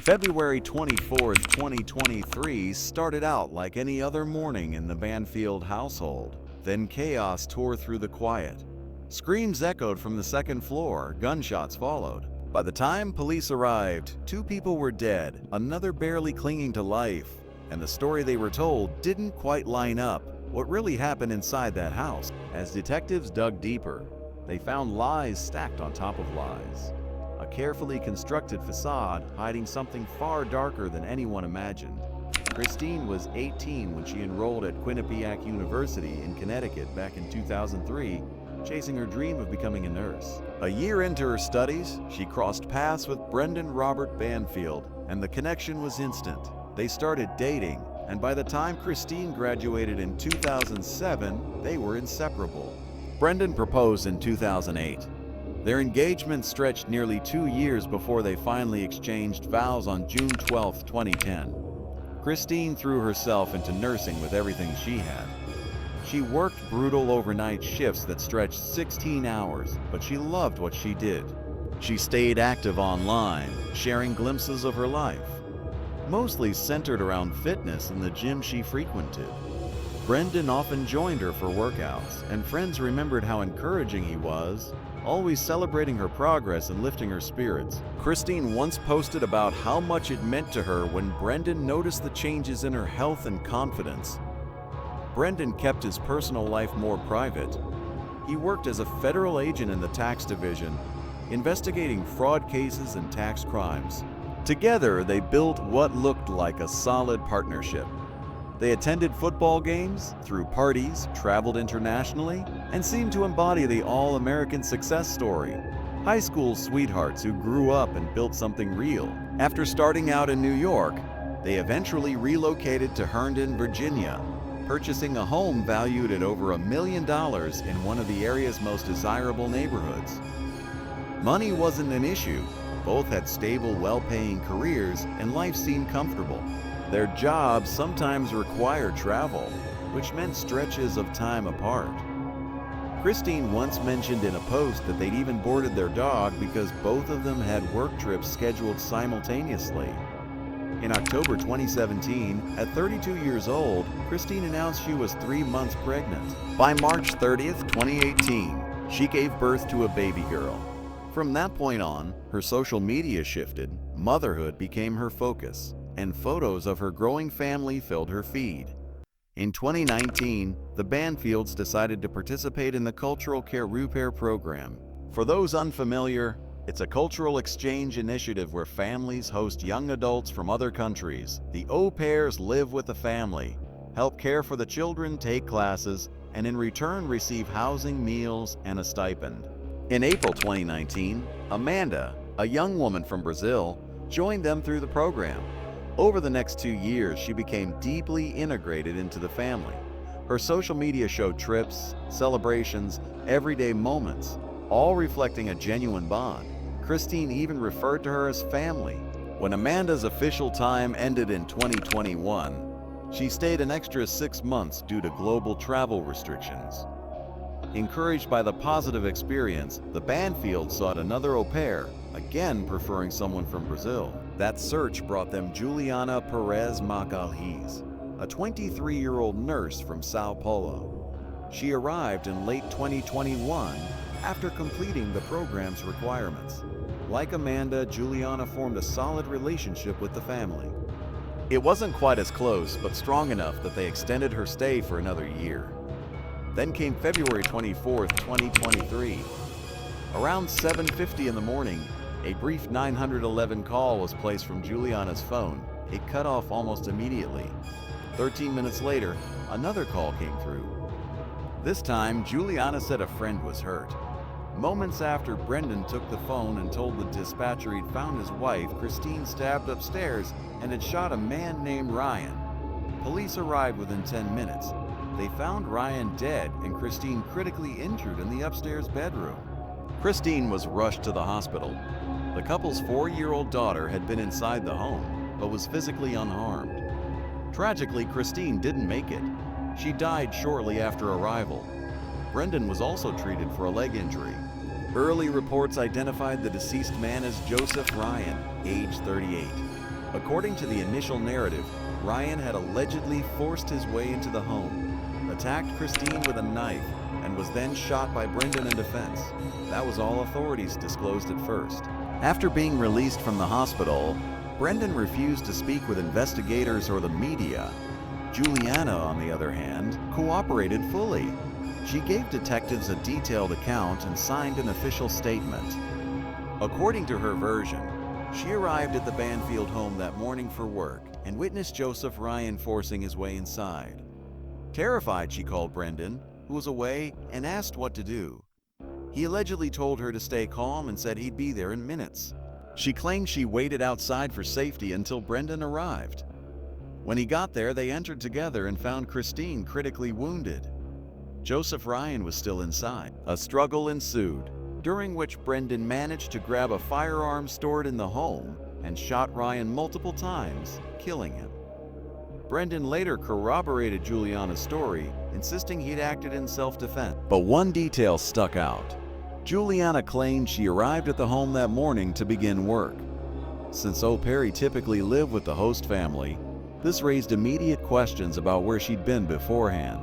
February 24th, 2023 started out like any other morning in the Banfield household. Then chaos tore through the quiet. Screams echoed from the second floor, gunshots followed. By the time police arrived, 2 people were dead, another barely clinging to life, and the story they were told didn't quite line up. What really happened inside that house? As detectives dug deeper, they found lies stacked on top of lies. A carefully constructed facade hiding something far darker than anyone imagined. Christine was 18 when she enrolled at Quinnipiac University in Connecticut back in 2003, chasing her dream of becoming a nurse. A year into her studies, she crossed paths with Brendan Robert Banfield, and the connection was instant. They started dating, and by the time Christine graduated in 2007, they were inseparable. Brendan proposed in 2008. Their engagement stretched nearly 2 years before they finally exchanged vows on June 12, 2010. Christine threw herself into nursing with everything she had. She worked brutal overnight shifts that stretched 16 hours, but she loved what she did. She stayed active online, sharing glimpses of her life, mostly centered around fitness in the gym she frequented. Brendan often joined her for workouts, and friends remembered how encouraging he was, always celebrating her progress and lifting her spirits. Christine once posted about how much it meant to her when Brendan noticed the changes in her health and confidence. Brendan kept his personal life more private. He worked as a federal agent in the tax division, investigating fraud cases and tax crimes. Together, they built what looked like a solid partnership. They attended football games, threw parties, traveled internationally, and seemed to embody the all-American success story. High school sweethearts who grew up and built something real. After starting out in New York, they eventually relocated to Herndon, Virginia, purchasing a home valued at over $1 million in one of the area's most desirable neighborhoods. Money wasn't an issue. Both had stable, well-paying careers, and life seemed comfortable. Their jobs sometimes required travel, which meant stretches of time apart. Christine once mentioned in a post that they'd even boarded their dog because both of them had work trips scheduled simultaneously. In October 2017, at 32 years old, Christine announced she was 3 months pregnant. By March 30th, 2018, she gave birth to a baby girl. From that point on, her social media shifted, motherhood became her focus, and photos of her growing family filled her feed. In 2019, the Banfields decided to participate in the Cultural Care Repair program. For those unfamiliar, it's a cultural exchange initiative where families host young adults from other countries. The au pairs live with the family, help care for the children, take classes, and in return receive housing, meals, and a stipend. In April 2019, Amanda, a young woman from Brazil, joined them through the program. Over the next 2 years, she became deeply integrated into the family. Her social media showed trips, celebrations, everyday moments, all reflecting a genuine bond. Christine even referred to her as family. When Amanda's official time ended in 2021, she stayed an extra 6 months due to global travel restrictions. Encouraged by the positive experience, the Banfields sought another au pair, again preferring someone from Brazil. That search brought them Juliana Perez Magalhaes, a 23-year-old nurse from Sao Paulo. She arrived in late 2021 after completing the program's requirements. Like Amanda, Juliana formed a solid relationship with the family. It wasn't quite as close, but strong enough that they extended her stay for another year. Then came February 24th, 2023. Around 7:50 in the morning, a brief 911 call was placed from Juliana's phone. It cut off almost immediately. 13 minutes later, another call came through. This time, Juliana said a friend was hurt. Moments after, Brendan took the phone and told the dispatcher he'd found his wife, Christine, stabbed upstairs and had shot a man named Ryan. Police arrived within 10 minutes. They found Ryan dead and Christine critically injured in the upstairs bedroom. Christine was rushed to the hospital. The couple's 4-year-old daughter had been inside the home, but was physically unharmed. Tragically, Christine didn't make it. She died shortly after arrival. Brendan was also treated for a leg injury. Early reports identified the deceased man as Joseph Ryan, age 38. According to the initial narrative, Ryan had allegedly forced his way into the home, attacked Christine with a knife, and was then shot by Brendan in defense. That was all authorities disclosed at first. After being released from the hospital, Brendan refused to speak with investigators or the media. Juliana, on the other hand, cooperated fully. She gave detectives a detailed account and signed an official statement. According to her version, she arrived at the Banfield home that morning for work and witnessed Joseph Ryan forcing his way inside. Terrified, she called Brendan, who was away, and asked what to do. He allegedly told her to stay calm and said he'd be there in minutes. She claimed she waited outside for safety until Brendan arrived. When he got there, they entered together and found Christine critically wounded. Joseph Ryan was still inside. A struggle ensued, during which Brendan managed to grab a firearm stored in the home and shot Ryan multiple times, killing him. Brendan later corroborated Juliana's story, insisting he'd acted in self-defense. But one detail stuck out. Juliana claimed she arrived at the home that morning to begin work. Since O'Perry typically lived with the host family, this raised immediate questions about where she'd been beforehand.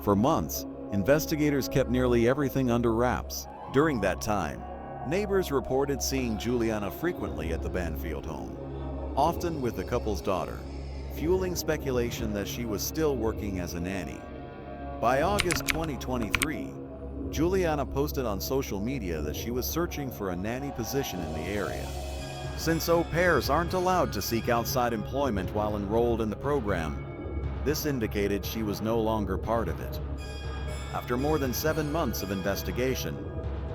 For months, investigators kept nearly everything under wraps. During that time, neighbors reported seeing Juliana frequently at the Banfield home, often with the couple's daughter, fueling speculation that she was still working as a nanny. By August 2023, Juliana posted on social media that she was searching for a nanny position in the area. Since au pairs aren't allowed to seek outside employment while enrolled in the program, this indicated she was no longer part of it. After more than 7 months of investigation,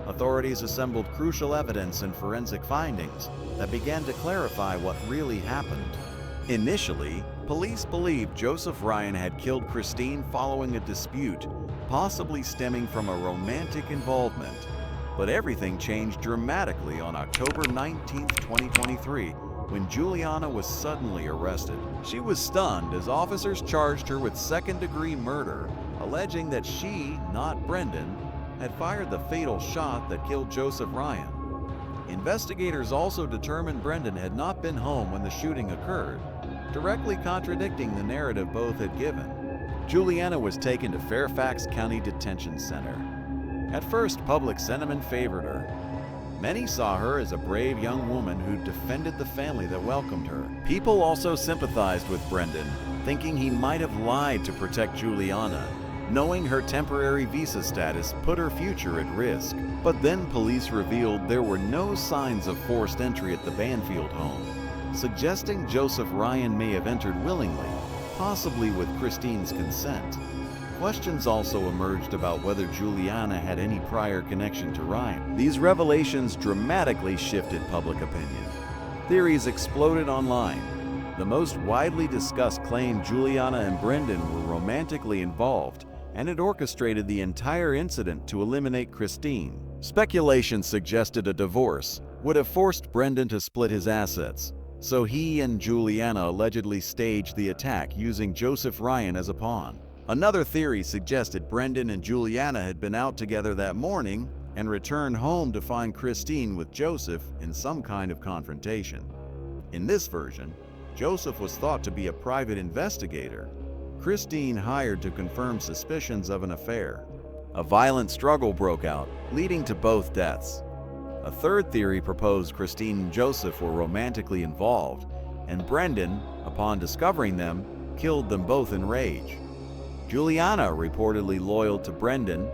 authorities assembled crucial evidence and forensic findings that began to clarify what really happened. Initially, police believed Joseph Ryan had killed Christine following a dispute, possibly stemming from a romantic involvement. But everything changed dramatically on October 19, 2023, when Juliana was suddenly arrested. She was stunned as officers charged her with second-degree murder, alleging that she, not Brendan, had fired the fatal shot that killed Joseph Ryan. Investigators also determined Brendan had not been home when the shooting occurred, directly contradicting the narrative both had given. Juliana was taken to Fairfax County Detention Center. At first, public sentiment favored her. Many saw her as a brave young woman who defended the family that welcomed her. People also sympathized with Brendan, thinking he might have lied to protect Juliana, knowing her temporary visa status put her future at risk. But then police revealed there were no signs of forced entry at the Banfield home, suggesting Joseph Ryan may have entered willingly, possibly with Christine's consent. Questions also emerged about whether Juliana had any prior connection to Ryan. These revelations dramatically shifted public opinion. Theories exploded online. The most widely discussed claimed Juliana and Brendan were romantically involved and had orchestrated the entire incident to eliminate Christine. Speculation suggested a divorce would have forced Brendan to split his assets, so he and Juliana allegedly staged the attack using Joseph Ryan as a pawn. Another theory suggested Brendan and Juliana had been out together that morning and returned home to find Christine with Joseph in some kind of confrontation. In this version, Joseph was thought to be a private investigator, Christine hired to confirm suspicions of an affair. A violent struggle broke out, leading to both deaths. A third theory proposed Christine and Joseph were romantically involved, and Brendan, upon discovering them, killed them both in rage. Juliana, reportedly loyal to Brendan,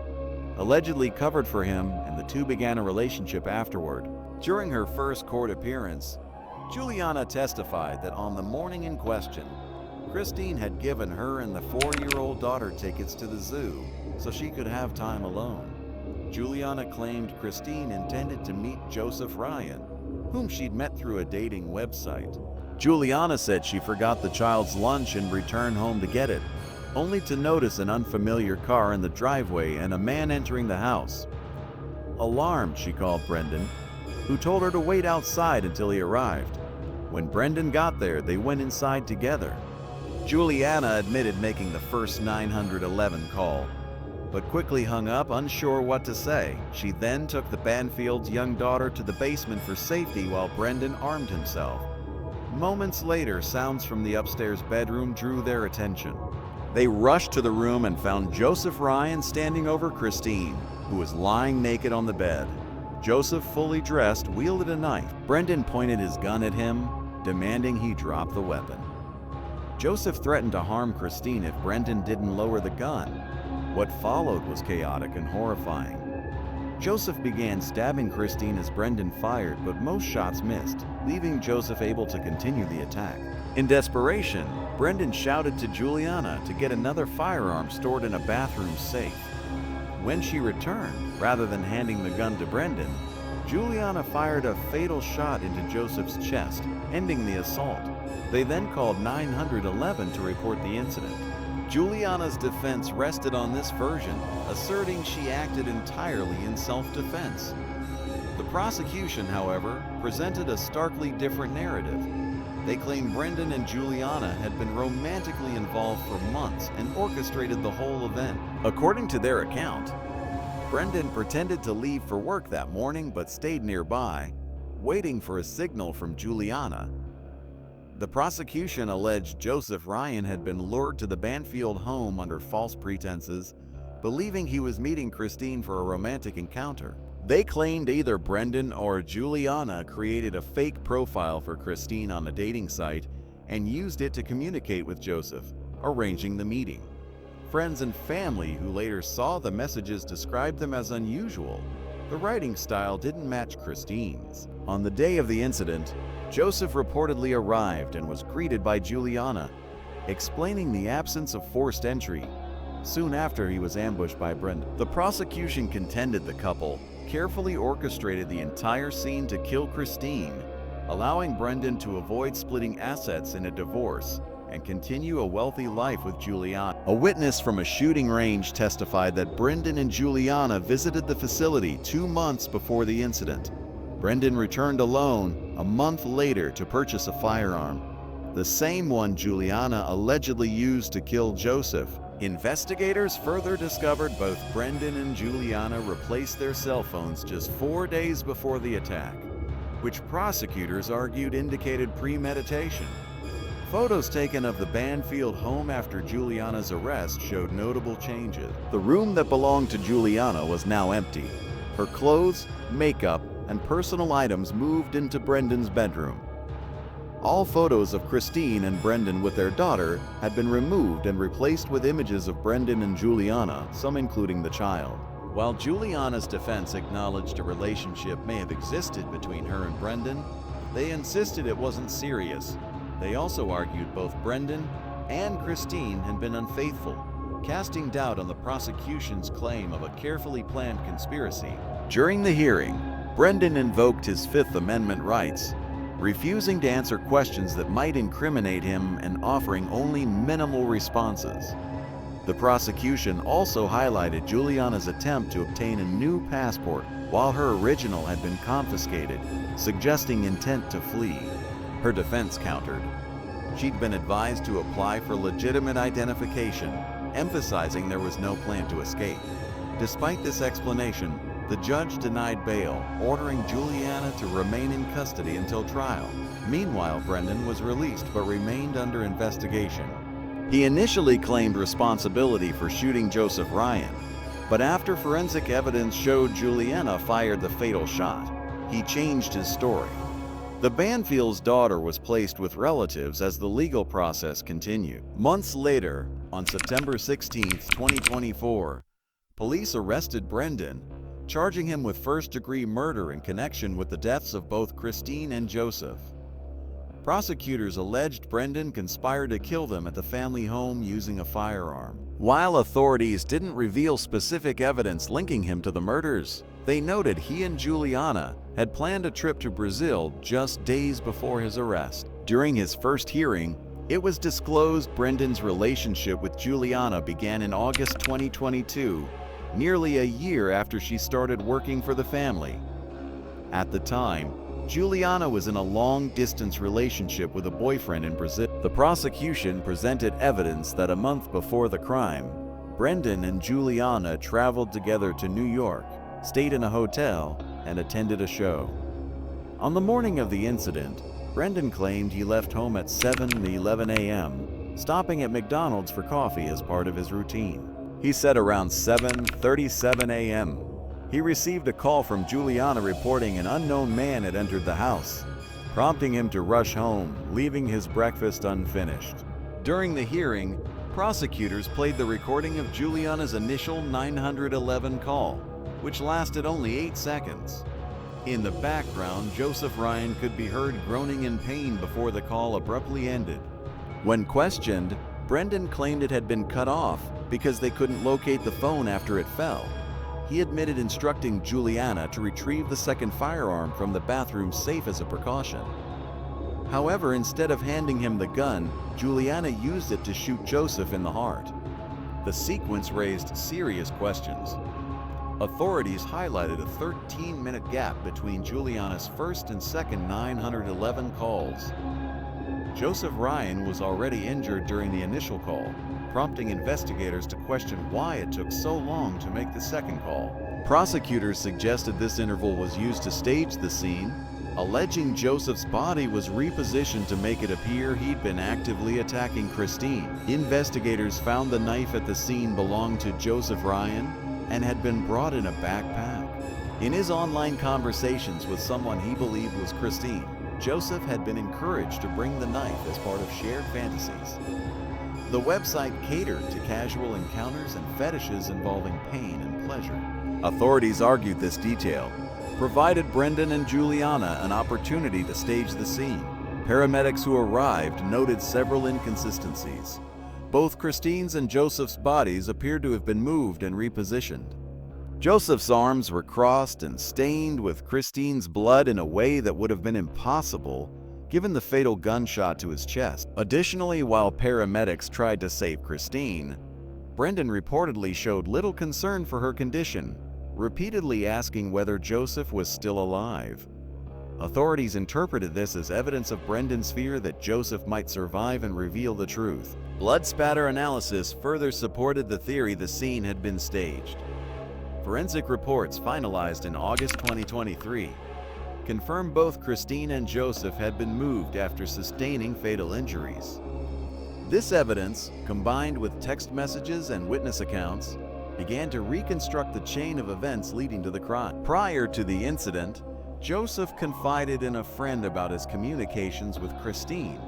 allegedly covered for him, and the two began a relationship afterward. During her first court appearance, Juliana testified that on the morning in question, Christine had given her and the 4-year-old daughter tickets to the zoo so she could have time alone. Juliana claimed Christine intended to meet Joseph Ryan, whom she'd met through a dating website. Juliana said she forgot the child's lunch and returned home to get it, only to notice an unfamiliar car in the driveway and a man entering the house. Alarmed, she called Brendan, who told her to wait outside until he arrived. When Brendan got there, they went inside together. Juliana admitted making the first 911 call, but quickly hung up, unsure what to say. She then took the Banfield's young daughter to the basement for safety while Brendan armed himself. Moments later, sounds from the upstairs bedroom drew their attention. They rushed to the room and found Joseph Ryan standing over Christine, who was lying naked on the bed. Joseph, fully dressed, wielded a knife. Brendan pointed his gun at him, demanding he drop the weapon. Joseph threatened to harm Christine if Brendan didn't lower the gun. What followed was chaotic and horrifying. Joseph began stabbing Christine as Brendan fired, but most shots missed, leaving Joseph able to continue the attack. In desperation, Brendan shouted to Juliana to get another firearm stored in a bathroom safe. When she returned, rather than handing the gun to Brendan, Juliana fired a fatal shot into Joseph's chest, ending the assault. They then called 911 to report the incident. Juliana's defense rested on this version, asserting she acted entirely in self-defense. The prosecution, however, presented a starkly different narrative. They claimed Brendan and Juliana had been romantically involved for months and orchestrated the whole event. According to their account, Brendan pretended to leave for work that morning but stayed nearby, waiting for a signal from Juliana. The prosecution alleged Joseph Ryan had been lured to the Banfield home under false pretenses, believing he was meeting Christine for a romantic encounter. They claimed either Brendan or Juliana created a fake profile for Christine on a dating site and used it to communicate with Joseph, arranging the meeting. Friends and family who later saw the messages described them as unusual. The writing style didn't match Christine's. On the day of the incident, Joseph reportedly arrived and was greeted by Juliana, explaining the absence of forced entry. Soon after, he was ambushed by Brendan. The prosecution contended the couple carefully orchestrated the entire scene to kill Christine, allowing Brendan to avoid splitting assets in a divorce and continue a wealthy life with Juliana. A witness from a shooting range testified that Brendan and Juliana visited the facility 2 months before the incident. Brendan returned alone a month later to purchase a firearm, the same one Juliana allegedly used to kill Joseph. Investigators further discovered both Brendan and Juliana replaced their cell phones just 4 days before the attack, which prosecutors argued indicated premeditation. Photos taken of the Banfield home after Juliana's arrest showed notable changes. The room that belonged to Juliana was now empty. Her clothes, makeup, and personal items moved into Brendan's bedroom. All photos of Christine and Brendan with their daughter had been removed and replaced with images of Brendan and Juliana, some including the child. While Juliana's defense acknowledged a relationship may have existed between her and Brendan, they insisted it wasn't serious. They also argued both Brendan and Christine had been unfaithful, casting doubt on the prosecution's claim of a carefully planned conspiracy. During the hearing, Brendan invoked his Fifth Amendment rights, refusing to answer questions that might incriminate him and offering only minimal responses. The prosecution also highlighted Juliana's attempt to obtain a new passport while her original had been confiscated, suggesting intent to flee. Her defense countered. She'd been advised to apply for legitimate identification, emphasizing there was no plan to escape. Despite this explanation, the judge denied bail, ordering Juliana to remain in custody until trial. Meanwhile, Brendan was released but remained under investigation. He initially claimed responsibility for shooting Joseph Ryan, but after forensic evidence showed Juliana fired the fatal shot, he changed his story. The Banfield's daughter was placed with relatives as the legal process continued. Months later, on September 16, 2024, police arrested Brendan, charging him with first-degree murder in connection with the deaths of both Christine and Joseph. Prosecutors alleged Brendan conspired to kill them at the family home using a firearm. While authorities didn't reveal specific evidence linking him to the murders, they noted he and Juliana had planned a trip to Brazil just days before his arrest. During his first hearing, it was disclosed Brendan's relationship with Juliana began in August 2022, nearly a year after she started working for the family. At the time, Juliana was in a long-distance relationship with a boyfriend in Brazil. The prosecution presented evidence that a month before the crime, Brendan and Juliana traveled together to New York, stayed in a hotel, and attended a show. On the morning of the incident, Brendan claimed he left home at 7:11 a.m., stopping at McDonald's for coffee as part of his routine. He said around 7:37 a.m., he received a call from Juliana reporting an unknown man had entered the house, prompting him to rush home, leaving his breakfast unfinished. During the hearing, prosecutors played the recording of Juliana's initial 911 call, which lasted only 8 seconds. In the background, Joseph Ryan could be heard groaning in pain before the call abruptly ended. When questioned, Brendan claimed it had been cut off because they couldn't locate the phone after it fell. He admitted instructing Juliana to retrieve the second firearm from the bathroom safe as a precaution. However, instead of handing him the gun, Juliana used it to shoot Joseph in the heart. The sequence raised serious questions. Authorities highlighted a 13-minute gap between Juliana's first and second 911 calls. Joseph Ryan was already injured during the initial call, prompting investigators to question why it took so long to make the second call. Prosecutors suggested this interval was used to stage the scene, alleging Joseph's body was repositioned to make it appear he'd been actively attacking Christine. Investigators found the knife at the scene belonged to Joseph Ryan and had been brought in a backpack. In his online conversations with someone he believed was Christine, Joseph had been encouraged to bring the knife as part of shared fantasies. The website catered to casual encounters and fetishes involving pain and pleasure. Authorities argued this detail provided Brendan and Juliana an opportunity to stage the scene. Paramedics who arrived noted several inconsistencies. Both Christine's and Joseph's bodies appeared to have been moved and repositioned. Joseph's arms were crossed and stained with Christine's blood in a way that would have been impossible given the fatal gunshot to his chest. Additionally, while paramedics tried to save Christine, Brendan reportedly showed little concern for her condition, repeatedly asking whether Joseph was still alive. Authorities interpreted this as evidence of Brendan's fear that Joseph might survive and reveal the truth. Blood spatter analysis further supported the theory the scene had been staged. Forensic reports finalized in August 2023 confirmed both Christine and Joseph had been moved after sustaining fatal injuries. This evidence, combined with text messages and witness accounts, began to reconstruct the chain of events leading to the crime. Prior to the incident, Joseph confided in a friend about his communications with Christine,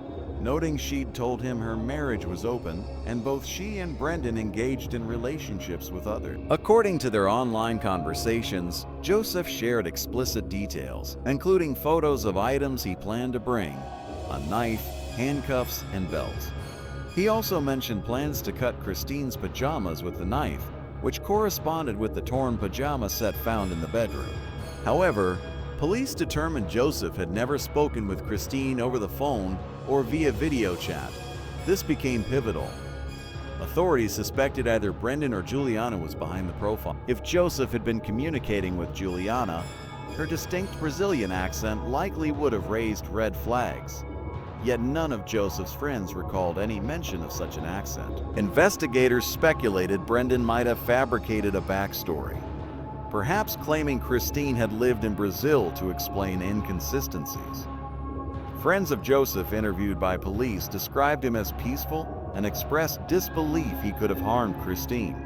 noting she'd told him her marriage was open and both she and Brendan engaged in relationships with others. According to their online conversations, Joseph shared explicit details, including photos of items he planned to bring: a knife, handcuffs, and belts. He also mentioned plans to cut Christine's pajamas with the knife, which corresponded with the torn pajama set found in the bedroom. However, police determined Joseph had never spoken with Christine over the phone or via video chat. This became pivotal. Authorities suspected either Brendan or Juliana was behind the profile. If Joseph had been communicating with Juliana, her distinct Brazilian accent likely would have raised red flags. Yet none of Joseph's friends recalled any mention of such an accent. Investigators speculated Brendan might have fabricated a backstory, perhaps claiming Christine had lived in Brazil to explain inconsistencies. Friends of Joseph interviewed by police described him as peaceful and expressed disbelief he could have harmed Christine.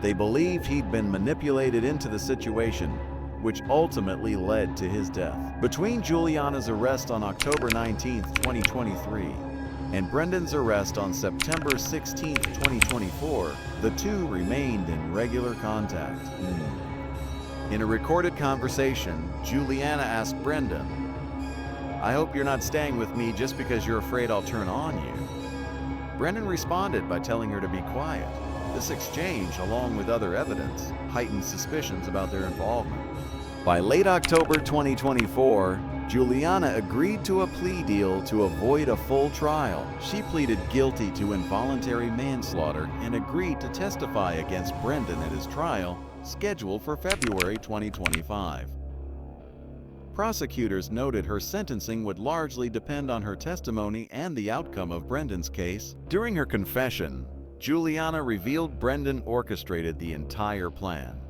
They believed he'd been manipulated into the situation, which ultimately led to his death. Between Juliana's arrest on October 19, 2023, and Brendan's arrest on September 16, 2024, the two remained in regular contact. In a recorded conversation, Juliana asked Brendan, "I hope you're not staying with me just because you're afraid I'll turn on you." Brendan responded by telling her to be quiet. This exchange, along with other evidence, heightened suspicions about their involvement. By late October 2024, Juliana agreed to a plea deal to avoid a full trial. She pleaded guilty to involuntary manslaughter and agreed to testify against Brendan at his trial, scheduled for February 2025. Prosecutors noted her sentencing would largely depend on her testimony and the outcome of Brendan's case. During her confession, Juliana revealed Brendan orchestrated the entire plan.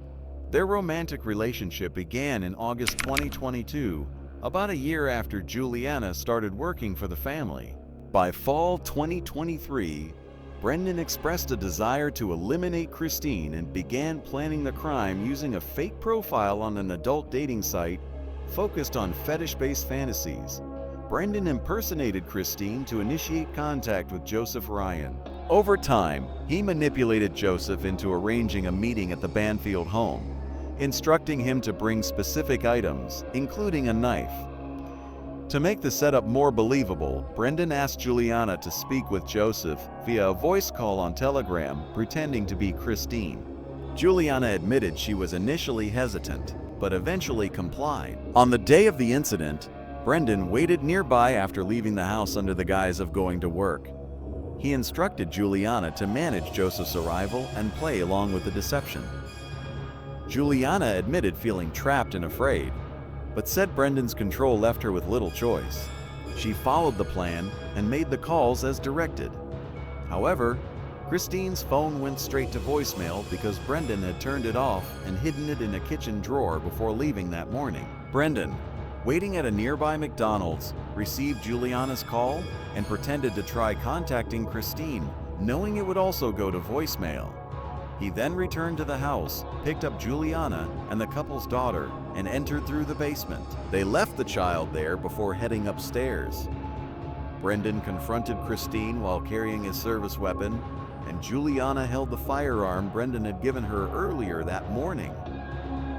Their romantic relationship began in August 2022, about a year after Juliana started working for the family. By fall 2023, Brendan expressed a desire to eliminate Christine and began planning the crime using a fake profile on an adult dating site focused on fetish-based fantasies. Brendan impersonated Christine to initiate contact with Joseph Ryan. Over time, he manipulated Joseph into arranging a meeting at the Banfield home, instructing him to bring specific items, including a knife. To make the setup more believable, Brendan asked Juliana to speak with Joseph via a voice call on Telegram, pretending to be Christine. Juliana admitted she was initially hesitant, but eventually complied. On the day of the incident, Brendan waited nearby after leaving the house under the guise of going to work. He instructed Juliana to manage Joseph's arrival and play along with the deception. Juliana admitted feeling trapped and afraid, but said Brendan's control left her with little choice. She followed the plan and made the calls as directed. However, Christine's phone went straight to voicemail because Brendan had turned it off and hidden it in a kitchen drawer before leaving that morning. Brendan, waiting at a nearby McDonald's, received Juliana's call and pretended to try contacting Christine, knowing it would also go to voicemail. He then returned to the house, picked up Juliana and the couple's daughter, and entered through the basement. They left the child there before heading upstairs. Brendan confronted Christine while carrying his service weapon, and Juliana held the firearm Brendan had given her earlier that morning.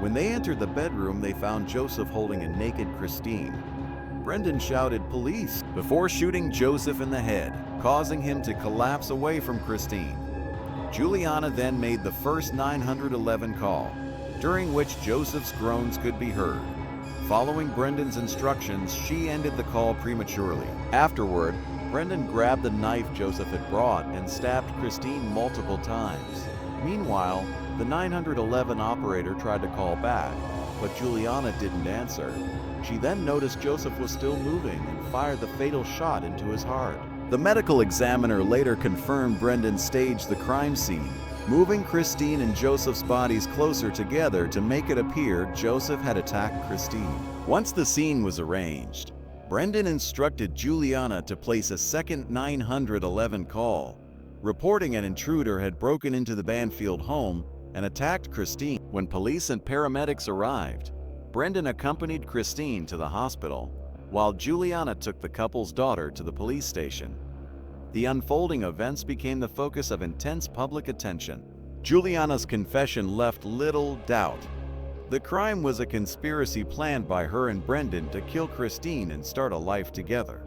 When they entered the bedroom, they found Joseph holding a naked Christine. Brendan shouted "Police!" before shooting Joseph in the head, causing him to collapse away from Christine. Juliana then made the first 911 call, during which Joseph's groans could be heard. Following Brendan's instructions, she ended the call prematurely. Afterward, Brendan grabbed the knife Joseph had brought and stabbed Christine multiple times. Meanwhile, the 911 operator tried to call back, but Juliana didn't answer. She then noticed Joseph was still moving and fired the fatal shot into his heart. The medical examiner later confirmed Brendan staged the crime scene, moving Christine and Joseph's bodies closer together to make it appear Joseph had attacked Christine. Once the scene was arranged, Brendan instructed Juliana to place a second 911 call, reporting an intruder had broken into the Banfield home and attacked Christine. When police and paramedics arrived, Brendan accompanied Christine to the hospital, while Juliana took the couple's daughter to the police station. The unfolding events became the focus of intense public attention. Juliana's confession left little doubt. The crime was a conspiracy planned by her and Brendan to kill Christine and start a life together.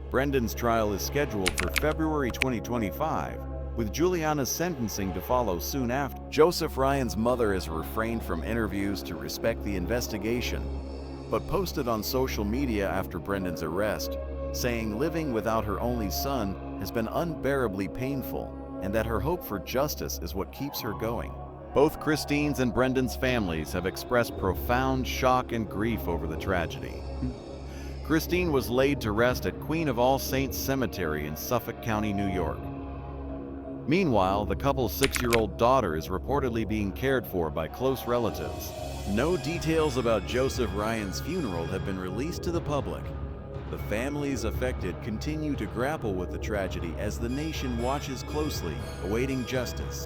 Brendan's trial is scheduled for February 2025, with Juliana's sentencing to follow soon after. Joseph Ryan's mother has refrained from interviews to respect the investigation, but posted on social media after Brendan's arrest, saying living without her only son has been unbearably painful and that her hope for justice is what keeps her going. Both Christine's and Brendan's families have expressed profound shock and grief over the tragedy. Christine was laid to rest at Queen of All Saints Cemetery in Suffolk County, New York. Meanwhile, the couple's 6-year-old daughter is reportedly being cared for by close relatives. No details about Joseph Ryan's funeral have been released to the public. The families affected continue to grapple with the tragedy as the nation watches closely, awaiting justice.